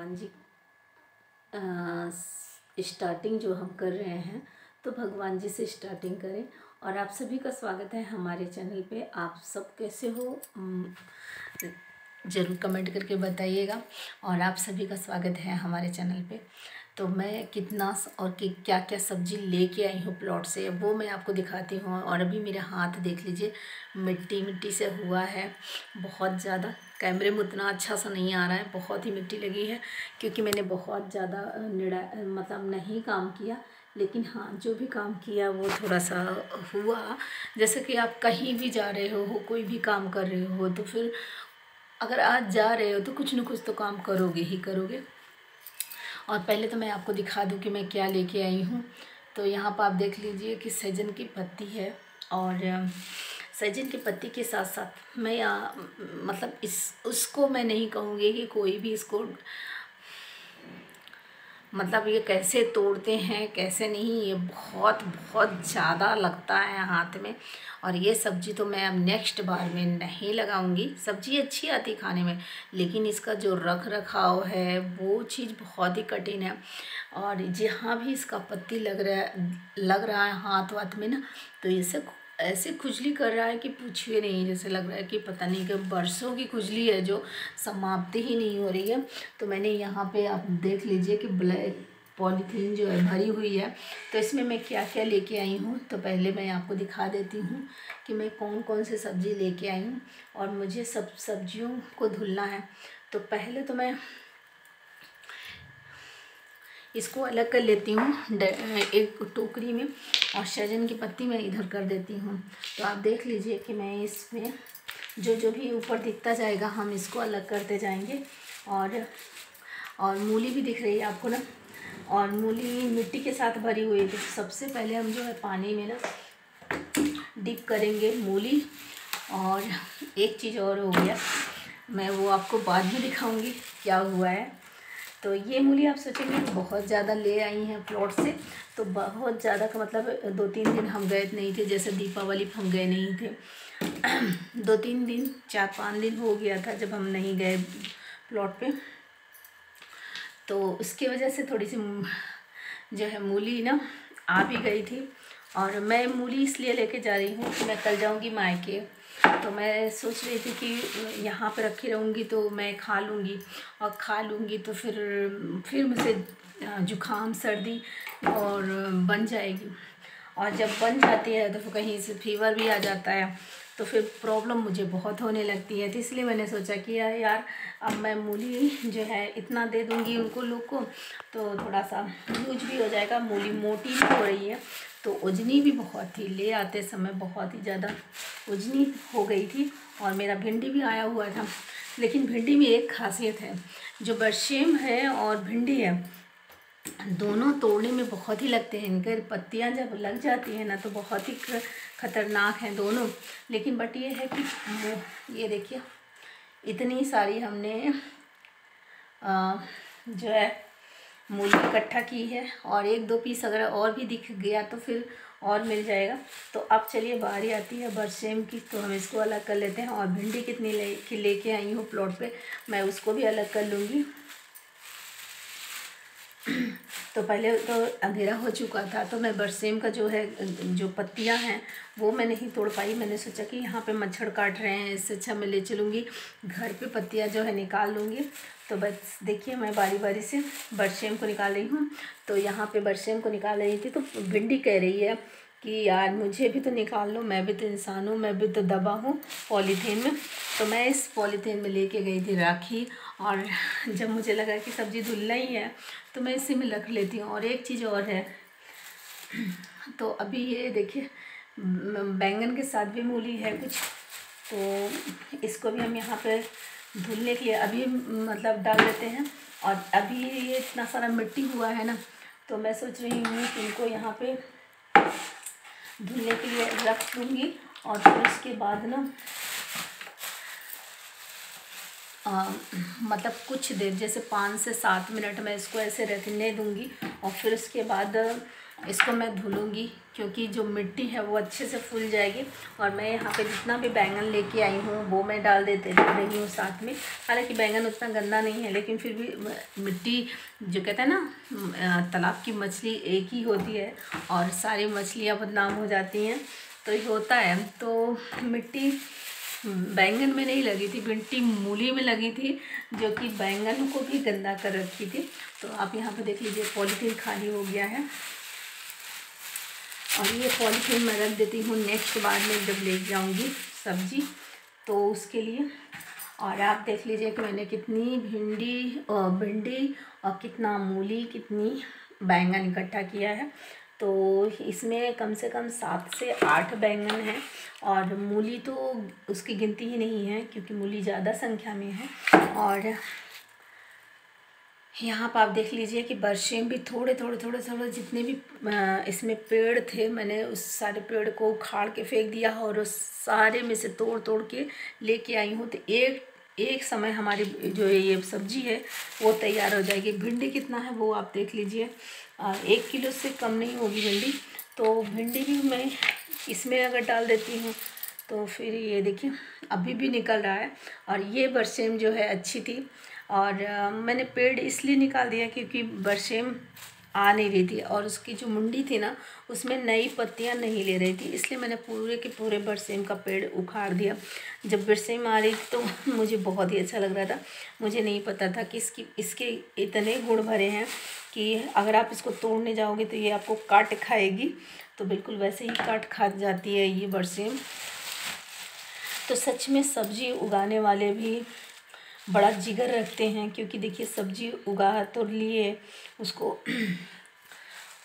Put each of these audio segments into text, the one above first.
भगवान जी स्टार्टिंग जो हम कर रहे हैं तो भगवान जी से स्टार्टिंग करें। और आप सभी का स्वागत है हमारे चैनल पे। आप सब कैसे हो ज़रूर कमेंट करके बताइएगा। और आप सभी का स्वागत है हमारे चैनल पे। तो मैं कितना और क्या क्या सब्ज़ी लेके आई हूँ प्लॉट से वो मैं आपको दिखाती हूँ। और अभी मेरे हाथ देख लीजिए, मिट्टी मिट्टी से हुआ है बहुत ज़्यादा। कैमरे में उतना अच्छा सा नहीं आ रहा है, बहुत ही मिट्टी लगी है क्योंकि मैंने बहुत ज़्यादा मतलब नहीं काम किया। लेकिन हाँ, जो भी काम किया वो थोड़ा सा हुआ। जैसे कि आप कहीं भी जा रहे हो कोई भी काम कर रहे हो तो फिर अगर आज जा रहे हो तो कुछ न कुछ तो काम करोगे ही करोगे। और पहले तो मैं आपको दिखा दूं कि मैं क्या लेके आई हूँ। तो यहाँ पर आप देख लीजिए कि सहजन की पत्ती है। और सहजन की पत्ती के साथ साथ मैं मतलब उसको मैं नहीं कहूँगी कि कोई भी इसको मतलब ये कैसे तोड़ते हैं कैसे नहीं, ये बहुत बहुत ज़्यादा लगता है हाथ में। और ये सब्ज़ी तो मैं अब नेक्स्ट बार में नहीं लगाऊंगी। सब्ज़ी अच्छी आती खाने में, लेकिन इसका जो रख रखाव है वो चीज़ बहुत ही कठिन है। और जहाँ भी इसका पत्ती लग रहा है हाथ वाथ में ना, तो इसे ऐसे खुजली कर रहा है कि पूछिए नहीं। जैसे लग रहा है कि पता नहीं कि बरसों की खुजली है जो समाप्ति ही नहीं हो रही है। तो मैंने यहाँ पे आप देख लीजिए कि ब्लैक पॉलीथीन जो है भरी हुई है। तो इसमें मैं क्या क्या लेके आई हूँ तो पहले मैं आपको दिखा देती हूँ कि मैं कौन कौन से सब्ज़ी लेके आई हूँ। और मुझे सब सब्जियों को धुलना है। तो पहले तो मैं इसको अलग कर लेती हूँ एक टोकरी में। और सहजन की पत्ती मैं इधर कर देती हूँ। तो आप देख लीजिए कि मैं इसमें जो जो भी ऊपर दिखता जाएगा हम इसको अलग करते जाएंगे। और मूली भी दिख रही है आपको ना, और मूली मिट्टी के साथ भरी हुई है। तो सबसे पहले हम जो है पानी में ना डिप करेंगे मूली। और एक चीज़ और हो गया, मैं वो आपको बाद में दिखाऊंगी क्या हुआ है। तो ये मूली आप सोचेंगे बहुत ज़्यादा ले आई हैं प्लॉट से, तो बहुत ज़्यादा का मतलब 2-3 दिन हम गए नहीं थे। जैसे दीपावली पर हम गए नहीं थे 2-3 दिन 4-5 दिन हो गया था जब हम नहीं गए प्लॉट पे। तो उसकी वजह से थोड़ी सी जो है मूली ना आ भी गई थी। और मैं मूली इसलिए लेके जा रही हूँ कि मैं कल जाऊँगी मायके। तो मैं सोच रही थी कि यहाँ पर रखी रहूँगी तो मैं खा लूँगी, और खा लूँगी तो फिर मुझे जुकाम सर्दी और बन जाएगी। और जब बन जाती है तो फिर कहीं से फीवर भी आ जाता है, तो फिर प्रॉब्लम मुझे बहुत होने लगती है। तो इसलिए मैंने सोचा कि यार अब मैं मूली जो है इतना दे दूँगी उनको लोग को तो थोड़ा सा यूज भी हो जाएगा। मूली मोटी भी हो रही है तो उजनी भी बहुत थी, ले आते समय बहुत ही ज़्यादा उजनी हो गई थी। और मेरा भिंडी भी आया हुआ था। लेकिन भिंडी में एक खासियत है, जो बरसेम है और भिंडी है दोनों तोड़ने में बहुत ही लगते हैं। इनके पत्तियां जब लग जाती हैं ना तो बहुत ही खतरनाक हैं दोनों। लेकिन बट ये है कि ये देखिए इतनी सारी हमने जो है मूली इकट्ठा की है। और 1-2 पीस अगर और भी दिख गया तो फिर और मिल जाएगा। तो अब चलिए बारी आती है बरसेम की, तो हम इसको अलग कर लेते हैं। और भिंडी कितनी लेके आई हूँ प्लॉट पे, मैं उसको भी अलग कर लूँगी। तो पहले तो अंधेरा हो चुका था तो मैं बरसेम का जो पत्तियां हैं वो मैं नहीं तोड़ पाई। मैंने सोचा कि यहाँ पे मच्छर काट रहे हैं, इससे अच्छा मैं ले चलूँगी घर पे पत्तियां जो है निकाल लूँगी। तो बस देखिए मैं बारी बारी से बरसेम को निकाल रही हूँ। तो यहाँ पे बरसेम को निकाल रही थी तो भिंडी कह रही है कि यार मुझे भी तो निकाल लो, मैं भी तो इंसान हूँ, मैं भी तो दबा हूँ पॉलीथीन में। तो मैं इस पॉलीथीन में लेके गई थी राखी। और जब मुझे लगा कि सब्ज़ी धुलना ही है तो मैं इसी में रख लेती हूँ। और एक चीज़ और है, तो अभी ये देखिए बैंगन के साथ भी मूली है कुछ, तो इसको भी हम यहाँ पे धुलने के लिए अभी मतलब डाल देते हैं। और अभी ये इतना सारा मिट्टी हुआ है ना, तो मैं सोच रही हूँ कि इनको यहाँ पे धुलने के लिए रख दूँगी। और फिर उसके बाद ना मतलब कुछ देर जैसे 5 से 7 मिनट मैं इसको ऐसे रखने दूँगी। और फिर उसके बाद इसको मैं धुलूँगी क्योंकि जो मिट्टी है वो अच्छे से फूल जाएगी। और मैं यहाँ पे जितना भी बैंगन लेके आई हूँ वो मैं डाल देते रही हूँ साथ में। हालांकि बैंगन उतना गंदा नहीं है, लेकिन फिर भी मिट्टी जो कहते हैं ना, तालाब की मछली एक ही होती है और सारी मछलियाँ बदनाम हो जाती हैं, तो ये होता है। तो मिट्टी बैंगन में नहीं लगी थी, मिट्टी मूली में लगी थी, जो कि बैंगन को भी गंदा कर रखी थी। तो आप यहाँ पे देख लीजिए पॉलीथीन खाली हो गया है और ये पॉलीथीन मैं रख देती हूँ नेक्स्ट बार में जब ले जाऊँगी सब्जी तो उसके लिए। और आप देख लीजिए कि मैंने कितनी भिंडी और कितना मूली, कितनी बैंगन इकट्ठा किया है। तो इसमें कम से कम 7 से 8 बैंगन हैं और मूली तो उसकी गिनती ही नहीं है क्योंकि मूली ज़्यादा संख्या में है। और यहाँ पर आप देख लीजिए कि बरसेम भी थोड़े जितने भी इसमें पेड़ थे, मैंने उस सारे पेड़ को उखाड़ के फेंक दिया और उस सारे में से तोड़ के लेके आई हूँ। तो एक समय हमारी जो ये सब्जी है वो तैयार हो जाएगी। भिंडी कितना है वो आप देख लीजिए, 1 किलो से कम नहीं होगी भिंडी। तो भिंडी भी मैं इसमें अगर डाल देती हूँ तो फिर ये देखिए अभी भी निकल रहा है। और ये बरसेम जो है अच्छी थी और मैंने पेड़ इसलिए निकाल दिया क्योंकि बरसेम आ नहीं रही थी और उसकी जो मुंडी थी ना उसमें नई पत्तियां नहीं ले रही थी, इसलिए मैंने पूरे के पूरे बरसेम का पेड़ उखाड़ दिया। जब बरसेम आ रही थी तो मुझे बहुत ही अच्छा लग रहा था। मुझे नहीं पता था कि इसके इतने गुण भरे हैं कि अगर आप इसको तोड़ने जाओगे तो ये आपको काट खाएगी। तो बिल्कुल वैसे ही काट खा जाती है ये बरसेम। तो सच में सब्जी उगाने वाले भी बड़ा जिगर रखते हैं, क्योंकि देखिए सब्जी उगा तो लिए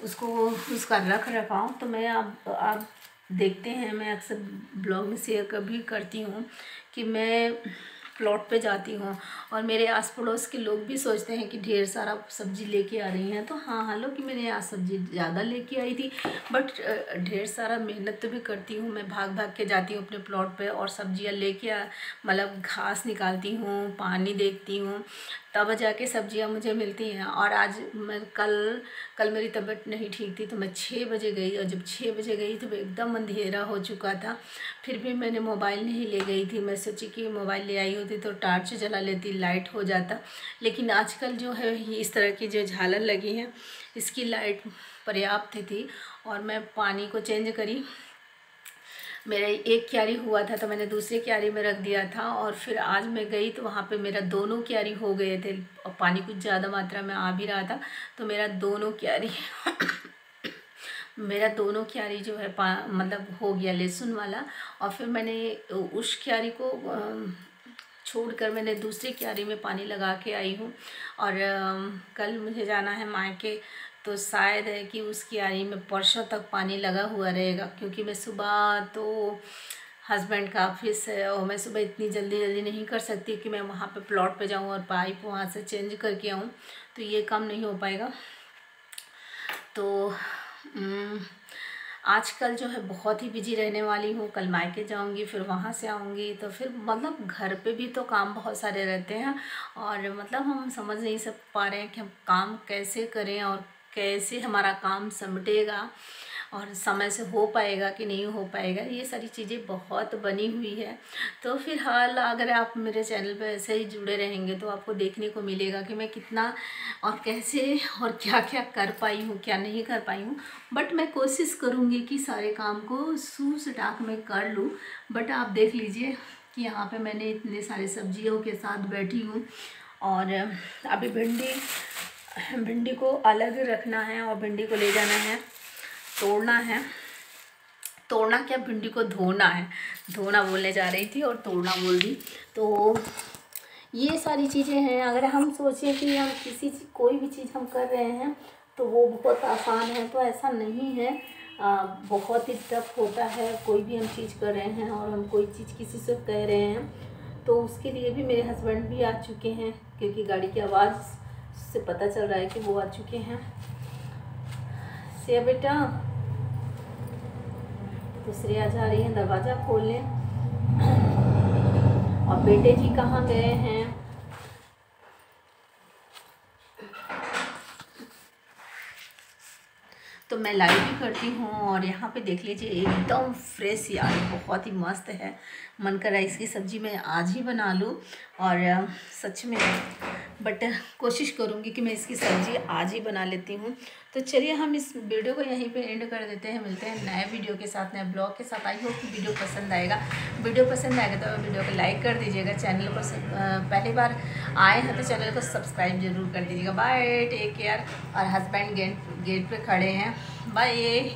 उसका रख रखाव। तो मैं आप देखते हैं, मैं अक्सर ब्लॉग में शेयर कभी करती हूँ कि मैं प्लॉट पे जाती हूँ और मेरे आस पड़ोस के लोग भी सोचते हैं कि ढेर सारा सब्जी लेके आ रही हैं। तो हाँ, हालांकि मैंने आज सब्जी ज़्यादा लेके आई थी, बट ढेर सारा मेहनत तो भी करती हूँ। मैं भाग के जाती हूँ अपने प्लॉट पे और सब्जियाँ लेके मतलब घास निकालती हूँ, पानी देखती हूँ, तब जाके सब्जियाँ मुझे मिलती हैं। और आज मैं कल मेरी तबीयत नहीं ठीक थी तो मैं 6 बजे गई और जब 6 बजे गई तो एकदम अंधेरा हो चुका था। फिर भी मैंने मोबाइल नहीं ले गई थी, मैं सोची कि मोबाइल ले आई होती तो टार्च जला लेती, लाइट हो जाता। लेकिन आजकल जो है इस तरह की जो झालर लगी है इसकी लाइट पर्याप्त थी और मैं पानी को चेंज करी। मेरा एक क्यारी हुआ था तो मैंने दूसरे क्यारी में रख दिया था और फिर आज मैं गई तो वहाँ पे मेरा दोनों क्यारी हो गए थे और पानी कुछ ज़्यादा मात्रा में आ भी रहा था। तो मेरा दोनों क्यारी जो है मतलब हो गया लहसुन वाला। और फिर मैंने उस क्यारी को छोड़कर मैंने दूसरी क्यारी में पानी लगा के आई हूँ। और कल मुझे जाना है मायके, तो शायद है कि उस क्यारी में परसों तक पानी लगा हुआ रहेगा, क्योंकि मैं सुबह तो हस्बैंड का ऑफिस है और मैं सुबह इतनी जल्दी नहीं कर सकती कि मैं वहाँ पे प्लॉट पे जाऊँ और पाइप वहाँ से चेंज करके आऊँ, तो ये काम नहीं हो पाएगा। तो आजकल जो है बहुत ही बिजी रहने वाली हूँ। कल मायके जाऊँगी, फिर वहाँ से आऊँगी, तो फिर मतलब घर पे भी तो काम बहुत सारे रहते हैं और मतलब हम समझ नहीं सब पा रहे हैं कि हम काम कैसे करें और कैसे हमारा काम सिमटेगा और समय से हो पाएगा कि नहीं हो पाएगा। ये सारी चीज़ें बहुत बनी हुई है। तो फिलहाल अगर आप मेरे चैनल पे ऐसे ही जुड़े रहेंगे तो आपको देखने को मिलेगा कि मैं कितना और कैसे और क्या कर पाई हूँ, क्या नहीं कर पाई हूँ। बट मैं कोशिश करूँगी कि सारे काम को सूझबूझ में कर लूँ। बट आप देख लीजिए कि यहाँ पे मैंने इतने सारे सब्जियों के साथ बैठी हूँ और अभी भिंडी को अलग रखना है और भिंडी को ले जाना है, तोड़ना क्या, भिंडी को धोना है। धोना बोलने जा रही थी और तोड़ना बोल दी। तो ये सारी चीज़ें हैं। अगर हम सोचें कि हम कोई भी चीज़ हम कर रहे हैं तो वो बहुत आसान है, तो ऐसा नहीं है। बहुत ही टफ होता है। कोई भी हम चीज़ कर रहे हैं और हम कोई चीज़ किसी से कह रहे हैं तो उसके लिए भी मेरे हस्बैंड भी आ चुके हैं, क्योंकि गाड़ी की आवाज़ से पता चल रहा है कि वो आ चुके हैं। सिया बेटा, दूसरी आ जा रही है, दरवाज़ा खोल लें। और बेटे जी कहाँ गए हैं? तो मैं लाइव भी करती हूँ। और यहाँ पे देख लीजिए एकदम फ्रेश यार, बहुत ही मस्त है। मन कर रहा है इसकी सब्ज़ी मैं आज ही बना लूँ, और सच में बट कोशिश करूँगी कि मैं इसकी सब्ज़ी आज ही बना लेती हूँ। तो चलिए हम इस वीडियो को यहीं पे एंड कर देते हैं। मिलते हैं नए वीडियो के साथ, नए ब्लॉग के साथ। आई होप कि वीडियो पसंद आएगा। वीडियो पसंद आएगा तो वीडियो को लाइक कर दीजिएगा। चैनल को पहली बार आए हैं तो चैनल को सब्सक्राइब जरूर कर दीजिएगा। Bye, take care. और हस्बैंड गेट पे खड़े हैं। बाय।